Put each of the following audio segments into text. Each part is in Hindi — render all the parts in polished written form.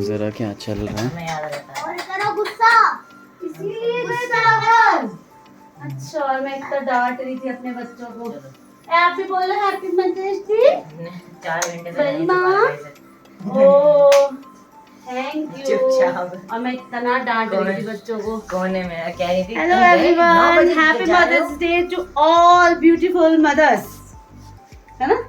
जरा क्या चल रहा है? हमें याद रहता है। और करो गुस्सा, इसलिए गुस्सा। अच्छा, और मैं इतना डांट रही थी अपने बच्चों को। आप भी बोलो हैप्पी मदर्स डे। 4 घंटे से बड़ी नहीं माँ। छुपा रहे थे। Oh thank you. चुपचाप। और मैं इतना डांट रही थी बच्चों को। कोने में कह रही थी हेलो तुम गए, 9 एवरीवन, बजे हैप्पी जा रहे हो। Mother's Day to all beautiful mothers. है ना,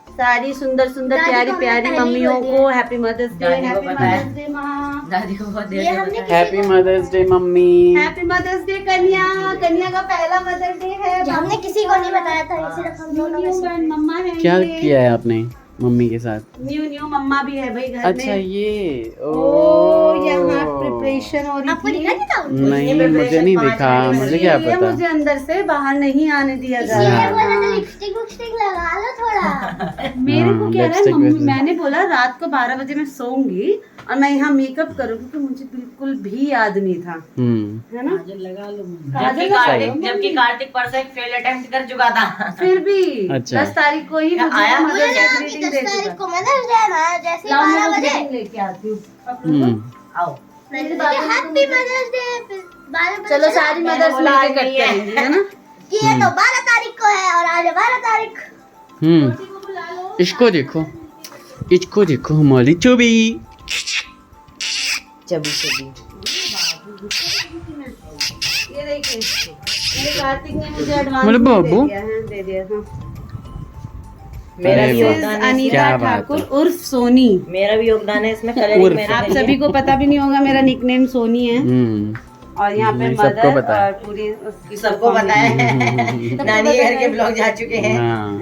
सारी सुंदर सुंदर दादी प्यारी को हमने प्यारी पहले ही मम्मियों बोल दिया। को हैप्पी मदर्स डे। दादी को हैप्पी पता है। मदर्स डे माँ। दादी को बहुत देर ये से हमने पता है। हैप्पी मदर्स डे मम्मी। Happy Mother's Day Kanya. Kanya का पहला मदर्स डे है। हमने किसी को नहीं बताया था, सिर्फ हम दोनों न्यू में से। मम्मा है। क्या ये किया है आपने मम्मी के साथ? न्यू मम्मा भी है भाई घर अच्छा में। ये ओ यहाँ प्रिपरेशन हो रही आपको थी। दिखा नहीं था? नहीं, मुझे नहीं दिखा, मुझे क्या इसलिए पता। मुझे अंदर से बाहर नहीं आने दिया जा इसलिए रहा बोला था है। लिपस्टिक विपस्टिक लगा लो थोड़ा। मेरे को क्या है, लिपस्टिक मम्मी वैसे। मैंने बोला रात को 12 बजे मैं सोऊंगी और मैं यहाँ मेकअप करूंगी, क्योंकि मुझे बिल्कुल भी याद नहीं था। है ना, काजल लगा लो। जबकि कार्तिक परसों एक फेल अटेम्प्ट कर चुका था। फिर भी अच्छा। 10 तारीख को ही मुझे आया? मुझे मदर्स लगा डे कि ग्रीटिंग 10 दे तारीख चुका। को मदर्स डे है ना, जैसे ही लाओ, मैं 12 वो बजे ग्रीटिंग लेके आती हूँ। पकड़ो तो। आओ। Happy Mother's day. 12 बजे चलो सारी मैंने मदर्स बोला मिलके आज कट नहीं है। करेंगे, है ना। कि ये तो 12 तारीख को है और आज है 12 तारीख। इसको देखो, इसको देखो हमारी चुबी। चबी ये देखिए, मेरे कार्तिक ने मुझे एडवांस मेरे में बाबू। दे दिया हाँ। मेरा अरे भी वाह। योगदान है अनीता क्या बात ठाकुर है। उर्फ सोनी। मेरा भी योगदान है इसमें। कलरिंग उर्फ। मैंने आप करी है। सभी को पता भी नहीं होगा, मेरा निकनेम सोनी है। और यहाँ पे नहीं, सबको मदर पता है। और पूरी उसकी सबको पता है। नानी के घर के ब्लॉग जा चुके हैं। हाँ,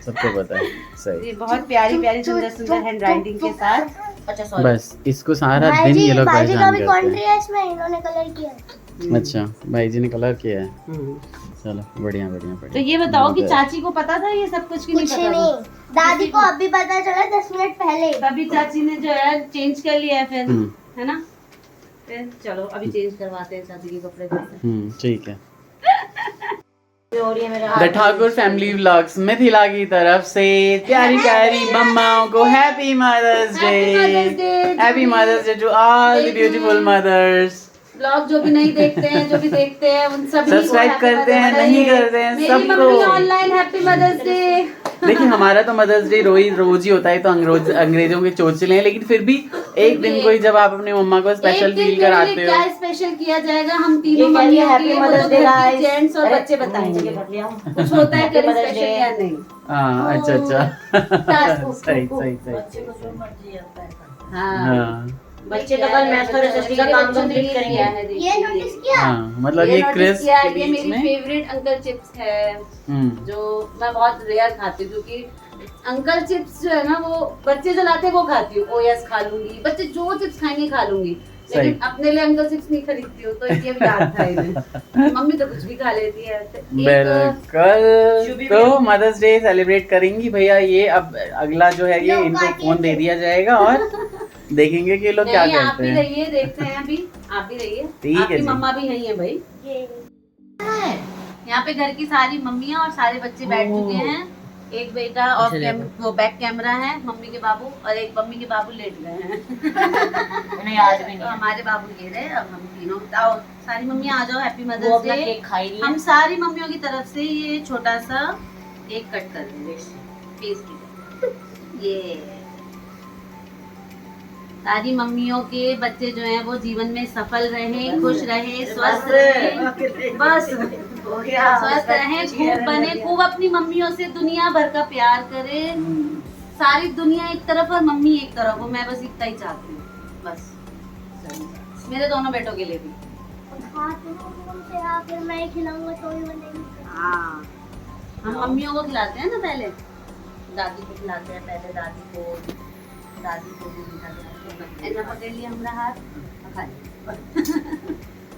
सबको पता है। सही। ये बहुत प्यारी प्यारी सुंदर सुंदर हैंड राइटिंग के साथ। अच्छा सॉरी। बस इसको सारा भाई दिन ये लोग भाई जी का परेशान भी करते कॉन्ट्री है इसमें, इन्होंने कलर किया है। हैं। अच्छा, भाई जी ने कलर किया है। हम्म। चलो बढ़िया बढ़िया तो बढ़िया। ये बताओ कि बहुत चाची को पता था ये सब कुछ, की नहीं कुछ पता नहीं, था? दादी को अभी पता चला 10 मिनट पहले। तभी चाची ने जो है चेंज कर लिया है फिर, हम्म। है ना। फिर चलो अभी चेंज करवाते हैं चाची के कपड़े फिर से। ठीक है। हो रही है मेरा the Thakur family vlogs Mithila की तरफ से प्यारी प्यारी मम्माओं को happy Mother's Day. Happy Mother's Day। Happy Mother's Day to all the beautiful mothers. Blog जो भी नहीं देखते हैं, जो भी देखते हैं उन सभी को सब्सक्राइब happy करते हैं, Mother's नहीं Day। करते हैं, मेरी सबको। मम्मी ऑनलाइन हैप्पी मदर्स डे। देखिए हमारा तो मदर्स डे रोज ही होता है, तो अंग्रेजों के चोचले हैं, लेकिन फिर भी एक दिन को ही जब आप अपने मम्मा को स्पेशल फील कराते हो। क्या स्पेशल किया जाएगा, हम तीनों ये कह रही है मम्मियों के लिए, Happy Mother's Day guys। Gents और अरे, बच्चे बताएंगे कर लिया। कुछ होता है Happy कभी Mother's स्पेशल Day। या नहीं। हाँ अच्छा अच्छा। सही सही बच्चे सही। को जो मर्जी आता है। हाँ हाँ बच्चे तो कल मैथ और एसएसटी का काम कंप्लीट करेंगे। ये नोटिस किया? हाँ, मतलब ये notice क्रिस किया, के ये बीच मेरी में। फेवरेट अंकल चिप्स है, जो मैं बहुत रेयर खाती हूँ, क्योंकि अंकल चिप्स जो है ना वो बच्चे जो लाते हैं वो खाती हूँ। ओएस खा लूंगी, बच्चे जो चिप्स खाएंगे खा लूंगी, लेकिन सही। अपने लिए अंकल चिप्स नहीं खरीदती हूँ, तो ये भी याद था इन्हें। मम्मी तो कुछ भी खा लेती है। तो बिल्कुल। तो मदर्स डे सेलिब्रेट करेंगी भैया। ये अब अगला जो है ये इनको फोन दे दिया जाएगा और देखेंगे कि ये लोग क्या नहीं, आप करते भी हैं। रहिए, देखते हैं अभी। आप भी रहिए, ठीक है आपकी जी। मम्मा भी यही है भाई। ये यहाँ पे घर की सारी मम्मियाँ और सारे बच्चे बैठ चुके हैं। एक बेटा और वो बैक कैमरा है, मम्मी के बाबू, और एक मम्मी के बाबू लेट गए हैं। उन्हें याद भी तो नहीं। हमारे बाबू ये रहे, अब हम तीनों। आओ सारी मम्मियाँ आ जाओ, हैप्पी वो मदर्स अपना डे। केक खा ही रही हम है। सारी मम्मियों की तरफ से ये छोटा सा केक कट कर देंगे फेस की। ये सारी मम्मियों के बच्चे जो हैं वो जीवन में सफल रहे, खुश रहे, स्वस्थ रहे, बस हो गया। स्वस्थ रहे, खूब बने, खूब अपनी मम्मियों से दुनिया भर का प्यार करे। सारी दुनिया एक तरफ और मम्मी एक तरफ हो, मैं बस इतना ही चाहती हूँ, बस मेरे दोनों बेटों के लिए भी। से आकर मैं खिलाऊंगा तो ही बनेगी। हाँ, हम मम्मियों को खिलाते हैं ना पहले, दादी को खिलाते हैं पहले, दादी को भी खिलाते हैं। ऐसा पकड़ लिया हमारा हाथ, खा लिया।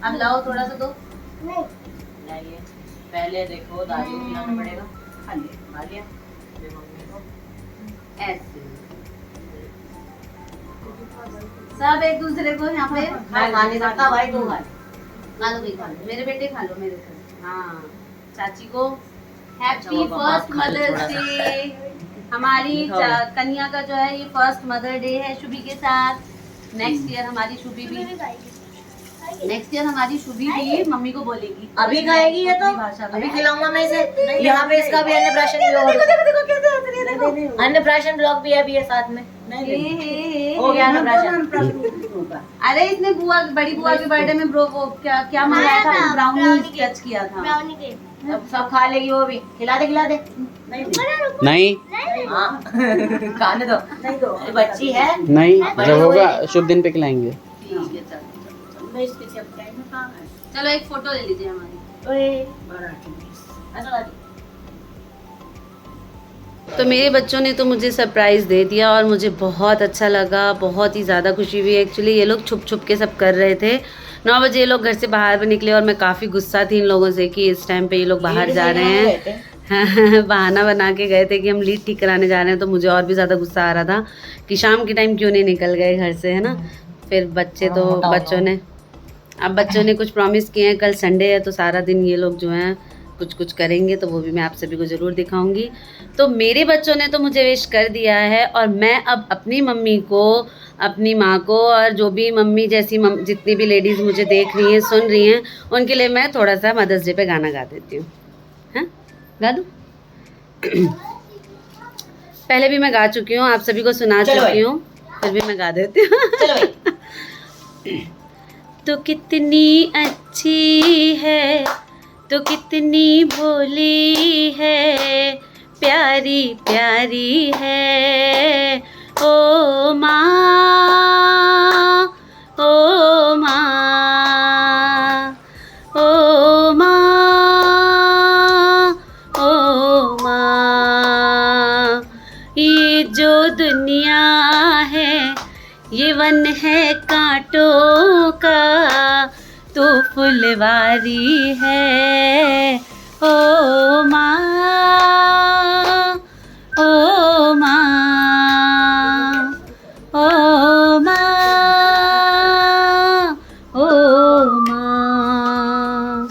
अब लाओ थोड़ा सा दो। नहीं, लाइए। पहले देखो दादी को खिलाना पड़ेगा। खा लिया फिर मम्मी को। ऐसे सब एक दूसरे को यहाँ पे मैं खा नहीं सकता भाई, तू खा। खा लो भाई, खा लो, मेरे बेटे खा लो मेरे को। हाँ, चाची को हैप्पी अच्छा, बाबा, फर्स्ट खा लो मदर्स थोड़ा सा। डे। हमारी कन्या का जो है ये फर्स्ट मदर डे है शुभी के साथ। नेक्स्ट ईयर हमारी शुभी भी मम्मी को बोलेगी। अभी खाएगी ये तो, अभी खिलाऊंगा मैं इसे। यहाँ पे इसका भी अन्नप्राशन ब्लॉग भी है अभी ये साथ में। हो गया अन्नप्राशन। अरे इसने बड़ी बुआ के बर्थडे में ब्रो वो क्या मंगाया था, ब्राउनी टच किया था। Brownie cake. अब सब खा लेगी वो भी। खिला दे नहीं हाँ खाने दो। नहीं दो बच्ची है। नहीं, जब होगा शुभ दिन पे खिलाएंगे। ठीक है चलो एक फोटो ले लीजिए हमारी। तो मेरे बच्चों ने तो मुझे सरप्राइज़ दे दिया और मुझे बहुत अच्छा लगा, बहुत ही ज़्यादा खुशी हुई। एक्चुअली ये लोग छुप छुप के सब कर रहे थे। 9 बजे ये लोग घर से बाहर भी निकले और मैं काफ़ी गुस्सा थी इन लोगों से कि इस टाइम पे ये लोग बाहर जा रहे हैं। बहाना बना के गए थे कि हम लीड ठीक कराने जा रहे हैं, तो मुझे और भी ज़्यादा गुस्सा आ रहा था कि शाम के टाइम क्यों नहीं निकल गए घर से, है ना। फिर बच्चों ने कुछ प्रॉमिस किए हैं। कल संडे है तो सारा दिन ये लोग जो हैं कुछ करेंगे, तो वो भी मैं आप सभी को ज़रूर दिखाऊंगी। तो मेरे बच्चों ने तो मुझे विश कर दिया है और मैं अब अपनी मम्मी को, अपनी माँ को और जो भी मम्मी जैसी जितनी भी लेडीज़ मुझे देख रही हैं, सुन रही हैं, उनके लिए मैं थोड़ा सा मदर्स डे पे गाना गा देती हूँ। हाँ, गा दूँ? पहले भी मैं गा चुकी हूँ, आप सभी को सुना चुकी हूँ, फिर भी मैं गा देती हूँ। तो कितनी अच्छी है, तो कितनी भोली है, प्यारी प्यारी है ओ माँ, ओ माँ, ओ माँ, ओ माँ। ये जो दुनिया है ये वन है कांटों का, तू फुलवारी है ओ माँ, ओ माँ, ओ माँ, ओ माँ।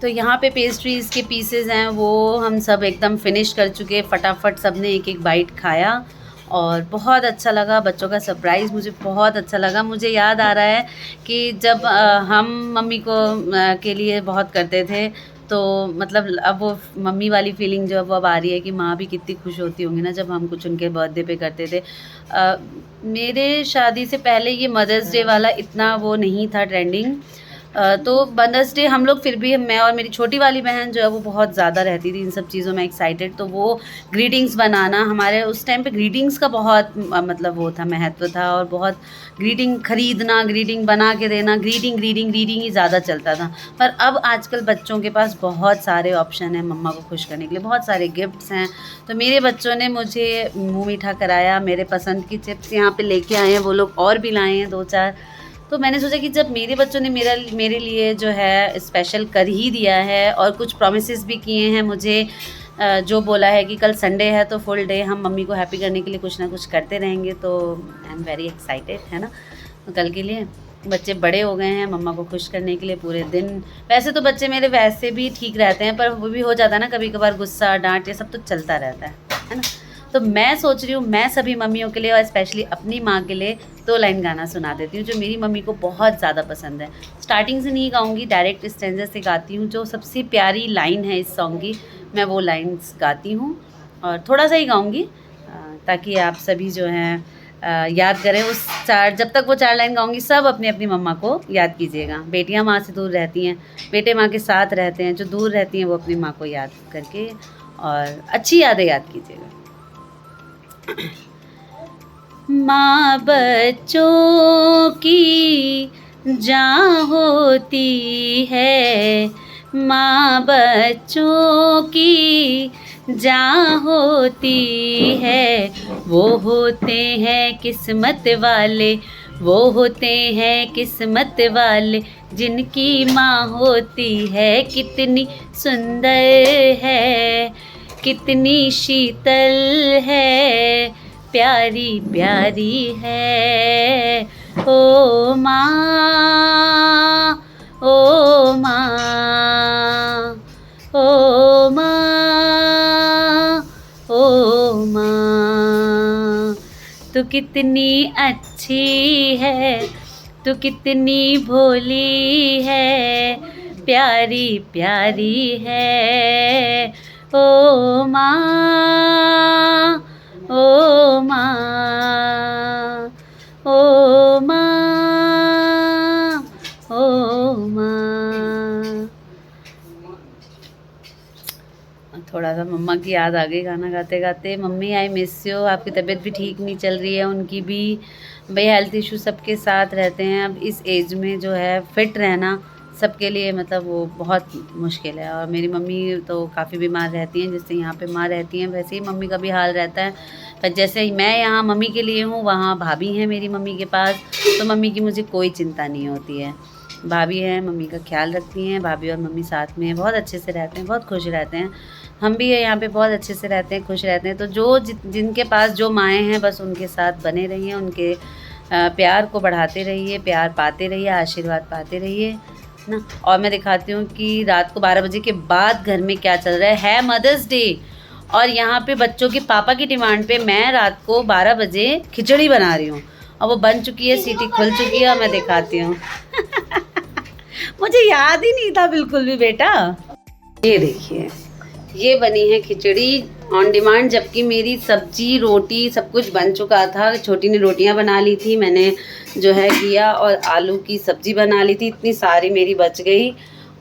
तो यहाँ पे पेस्ट्रीज़ के पीसेस हैं वो हम सब एकदम फिनिश कर चुके। फटाफट सब ने एक एक बाइट खाया और बहुत अच्छा लगा। बच्चों का सरप्राइज़ मुझे बहुत अच्छा लगा। मुझे याद आ रहा है कि जब हम मम्मी को के लिए बहुत करते थे, तो मतलब अब वो मम्मी वाली फीलिंग जो अब आ रही है कि माँ भी कितनी खुश होती होंगी ना जब हम कुछ उनके बर्थडे पे करते थे। मेरे शादी से पहले ये मदर्स डे वाला इतना वो नहीं था ट्रेंडिंग। तो मदर्स डे हम लोग फिर भी, मैं और मेरी छोटी वाली बहन जो है वो बहुत ज़्यादा रहती थी इन सब चीज़ों में एक्साइटेड। तो वो ग्रीटिंग्स बनाना, हमारे उस टाइम पे ग्रीटिंग्स का बहुत मतलब वो था, महत्व था। और बहुत ग्रीटिंग ख़रीदना, ग्रीटिंग बना के देना, ग्रीटिंग ही ज़्यादा चलता था। पर अब आजकल बच्चों के पास बहुत सारे ऑप्शन हैं मम्मा को खुश करने के लिए, बहुत सारे गिफ्ट्स हैं। तो मेरे बच्चों ने मुझे मुँह मीठा कराया, मेरे पसंद की चिप्स यहाँ पर लेके आए हैं, वो लोग और भी लाए हैं 2-4। तो मैंने सोचा कि जब मेरे बच्चों ने मेरे लिए जो है स्पेशल कर ही दिया है और कुछ प्रॉमिसेस भी किए हैं मुझे, जो बोला है कि कल संडे है तो फुल डे हम मम्मी को हैप्पी करने के लिए कुछ ना कुछ करते रहेंगे। तो आई एम वेरी एक्साइटेड, है ना। तो कल के लिए बच्चे बड़े हो गए हैं मम्मा को खुश करने के लिए पूरे दिन। वैसे तो बच्चे मेरे वैसे भी ठीक रहते हैं, पर वो भी हो जाता है ना कभी कभार, गुस्सा डांट ये सब तो चलता रहता है ना। तो मैं सोच रही हूँ मैं सभी मम्मियों के लिए और स्पेशली अपनी माँ के लिए 2 लाइन गाना सुना देती हूँ जो मेरी मम्मी को बहुत ज़्यादा पसंद है। स्टार्टिंग से नहीं गाऊँगी, डायरेक्ट स्टैंजा से गाती हूँ। जो सबसे प्यारी लाइन है इस सॉन्ग की, मैं वो लाइन्स गाती हूँ और थोड़ा सा ही गाऊँगी ताकि आप सभी जो हैं याद करें। जब तक वो 4 लाइन गाऊँगी सब अपनी अपनी मम्मा को याद कीजिएगा। बेटियाँ माँ से दूर रहती हैं, बेटे माँ के साथ रहते हैं, जो दूर रहती हैं वो अपनी माँ को याद करके और अच्छी यादें याद कीजिएगा। माँ बच्चों की जान होती है, माँ बच्चों की जान होती है। वो होते हैं किस्मत वाले, वो होते हैं किस्मत वाले, जिनकी माँ होती है। कितनी सुंदर है, कितनी शीतल है, प्यारी प्यारी है ओ माँ, ओ माँ, ओ माँ, ओ माँ। तो कितनी अच्छी है, तू कितनी भोली है, प्यारी प्यारी है। ओ माँ, ओ माँ, ओ माँ, ओ माँ। थोड़ा सा मम्मा की याद आ गई गाना गाते गाते। Mummy I miss you. आपकी तबीयत भी ठीक नहीं चल रही है, उनकी भी भाई हेल्थ इशू सबके साथ रहते हैं। अब इस एज में जो है फिट रहना सबके लिए मतलब वो बहुत मुश्किल है। और मेरी मम्मी तो काफ़ी बीमार रहती हैं, जैसे यहाँ पे माँ रहती हैं वैसे ही मम्मी का भी हाल रहता है। पर जैसे मैं यहाँ मम्मी के लिए हूँ, वहाँ भाभी हैं मेरी मम्मी के पास, तो मम्मी की मुझे कोई चिंता नहीं होती है। भाभी हैं, मम्मी का ख्याल रखती हैं। भाभी और मम्मी साथ में बहुत अच्छे से रहते हैं, बहुत खुश रहते हैं। हम भी यहाँ पे बहुत अच्छे से रहते हैं, खुश रहते हैं। तो जो जिनके पास जो माएँ हैं बस उनके साथ बने रहिए, उनके प्यार को बढ़ाते रहिए, प्यार पाते रहिए, आशीर्वाद पाते रहिए ना। और मैं दिखाती हूँ कि रात को 12 बजे के बाद घर में क्या चल रहा है मदर्स डे। और यहाँ पे बच्चों के पापा की डिमांड पे मैं रात को 12 बजे खिचड़ी बना रही हूँ और वो बन चुकी है, सीटी खुल चुकी है और मैं दिखाती हूँ। मुझे याद ही नहीं था बिल्कुल भी बेटा। ये देखिए, ये बनी है खिचड़ी ऑन डिमांड, जबकि मेरी सब्जी रोटी सब कुछ बन चुका था। छोटी ने रोटियां बना ली थी, मैंने जो है किया, और आलू की सब्जी बना ली थी, इतनी सारी मेरी बच गई।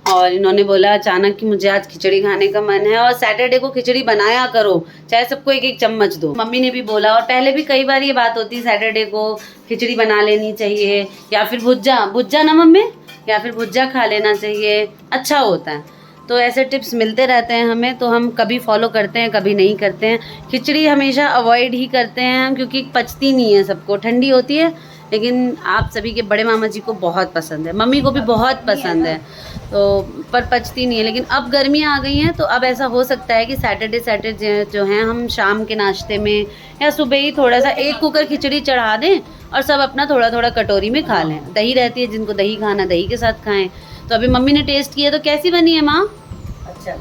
और इन्होंने बोला अचानक कि मुझे आज खिचड़ी खाने का मन है और सैटरडे को खिचड़ी बनाया करो, चाहे सबको एक एक चम्मच दो। मम्मी ने भी बोला, और पहले भी कई बार ये बात होती सैटरडे को खिचड़ी बना लेनी चाहिए, या फिर भुज्जा ना मम्मी, या फिर भुज्जा खा लेना चाहिए, अच्छा होता है। तो ऐसे टिप्स मिलते रहते हैं हमें, तो हम कभी फॉलो करते हैं कभी नहीं करते हैं। खिचड़ी हमेशा अवॉइड ही करते हैं हम, क्योंकि पचती नहीं है सबको, ठंडी होती है। लेकिन आप सभी के बड़े मामा जी को बहुत पसंद है, मम्मी को भी बहुत पसंद है, तो पर पचती नहीं है। लेकिन अब गर्मियाँ आ गई हैं, तो अब ऐसा हो सकता है कि सैटरडे जो हैं हम शाम के नाश्ते में या सुबह ही थोड़ा सा एक कुकर खिचड़ी चढ़ा दें और सब अपना थोड़ा थोड़ा कटोरी में खा लें। दही रहती है, जिनको दही खाना दही के साथ खाएं। तो अभी मम्मी ने टेस्ट किया, तो कैसी बनी है माँ? अच्छा,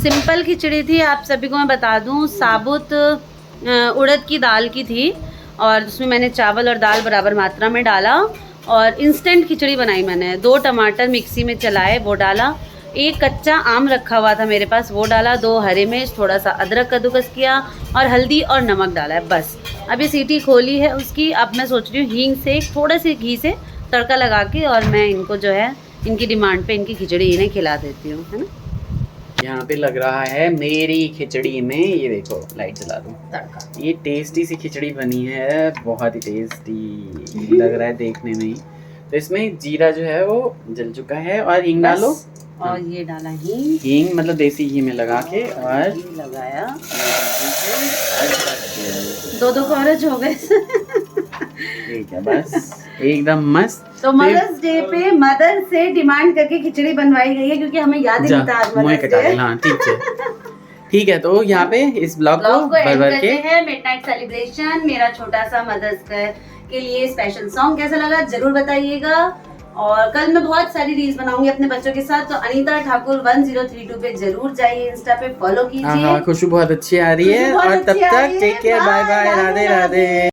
सिंपल खिचड़ी थी। आप सभी को मैं बता दूं, साबुत उड़द की दाल की थी, और उसमें मैंने चावल और दाल बराबर मात्रा में डाला, और इंस्टेंट खिचड़ी बनाई मैंने। 2 टमाटर मिक्सी में चलाए, वो डाला। 1 कच्चा आम रखा हुआ था मेरे पास, वो डाला। 2 हरे मिर्च, थोड़ा सा अदरक कद्दूकस किया, और हल्दी और नमक डाला है, बस। अभी सीटी खोली है उसकी। अब मैं सोच रही हूँ हींग से थोड़े से घी से तड़का लगा के, और मैं इनको जो है इनकी डिमांड पे इनकी खिचड़ी इन्हें खिला देती हूँ, है ना। यहाँ पे लग रहा है मेरी खिचड़ी में, ये देखो लाइट जला दूँ, तड़का ये टेस्टी सी खिचड़ी बनी है, बहुत ही टेस्टी लग रहा है देखने में ही। तो इसमें जीरा जो है वो जल चुका है, और हींग डालो। और ये डाला हींग, हींग मतलब देसी घी में लगा के, और घी लगाया। दो 2 कवरेज हो गए। ठीक है, बस एकदम मस्त। तो मदर्स डे पे मदर से डिमांड करके खिचड़ी बनवाई गई है, क्योंकि हमें याद ही नहीं था आज मुँह मदर्स कटा डे। हाँ ठीक है। ठीक है, तो यहाँ पे इस ब्लॉग को एंड भर करते के हैं। मिडनाइट सेलिब्रेशन, मेरा छोटा सा मदर्स के लिए स्पेशल सॉन्ग कैसा लगा जरूर बताइएगा। और कल मैं बहुत सारी रील्स बनाऊंगी अपने बच्चों के साथ, तो अनीता ठाकुर 1032 पे जरूर जाइए, इंस्टा पे फॉलो कीजिए। खुशबू बहुत अच्छी आ रही है। और तब तक take care, bye bye, Radhe Radhe.